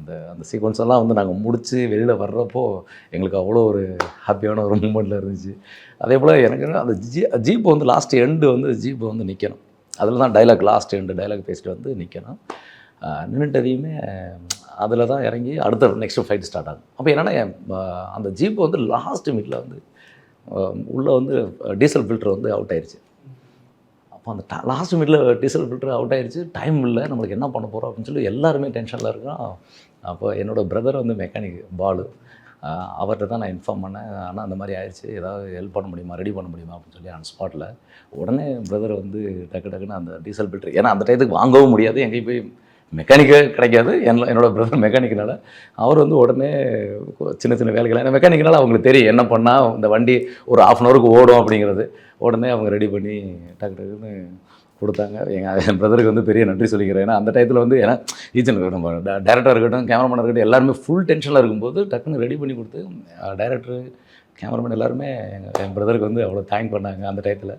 அந்த அந்த சீக்வன்ஸ் எல்லாம் வந்து நாங்கள் முடித்து வெளியில் வர்றப்போ எங்களுக்கு அவ்வளோ ஒரு ஹாப்பியான ஒரு மூமெண்ட்டில் இருந்துச்சு. அதே போல் எனக்கு அந்த ஜீப் வந்து லாஸ்ட் எண்டு வந்து ஜீப் வந்து நிற்கணும். அதில் தான் டைலாக் லாஸ்ட் எண்டு டைலாக் பேசிட்டு வந்து நிற்கணும். நின்றுட்டதையுமே அதில் தான் இறங்கி அடுத்த நெக்ஸ்ட்டு ஃபைட் ஸ்டார்ட் ஆகும். அப்போ என்னென்னா அந்த ஜீப் வந்து லாஸ்ட் மிட்டில் வந்து உள்ளே வந்து டீசல் ஃபில்டர் வந்து அவுட் ஆயிடுச்சு. அப்போ அந்த லாஸ்ட் மிட்டில் டீசல் ஃபில்டர் அவுட் ஆயிடுச்சு. டைம் இல்லை, நம்மளுக்கு என்ன பண்ண போகிறோம் அப்படின்னு சொல்லி எல்லாருமே டென்ஷனில் இருக்கோம். அப்போ என்னோடய பிரதர் வந்து மெக்கானிக் பாலு, அவர்கிட்ட தான் நான் இன்ஃபார்ம் பண்ணேன். ஆனால் அந்த மாதிரி ஆயிடுச்சு, ஏதாவது ஹெல்ப் பண்ண முடியுமா, ரெடி பண்ண முடியுமா அப்படின்னு சொல்லி ஆன் ஸ்பாட்டில் உடனே பிரதர் வந்து டக்குன்னு அந்த டீசல் ஃபில்டர், ஏன்னா அந்த டயத்துக்கு வாங்கவும் முடியாது, எங்கேயும் போய் மெக்கானிக்கே கிடைக்காது. என்னோடய பிரதர் மெக்கானிக்கினால அவர் வந்து உடனே சின்ன சின்ன வேலைகள், ஏன்னா மெக்கானிக்கினால அவங்களுக்கு தெரியும் என்ன பண்ணால் இந்த வண்டி ஒரு 1/2 அன் ஹவருக்கு ஓடும் அப்படிங்கிறது. உடனே அவங்க ரெடி பண்ணி டக்குன்னு கொடுத்தாங்க. என் பிரதருக்கு வந்து பெரிய நன்றி சொல்லிக்கிறேன். ஏன்னா அந்த டயத்தில் வந்து ஏன்னா ஈச்சன் நம்ம டேரக்டராக இருக்கட்டும், கேமராமேனாக இருக்கட்டும், எல்லாருமே ஃபுல் டென்ஷனில் இருக்கும்போது டக்குன்னு ரெடி பண்ணி கொடுத்து டைரக்டரு, கேமராமேன் எல்லாருமே என் பிரதருக்கு வந்து அவ்வளோ தேங்க் பண்ணாங்க அந்த டயத்தில்.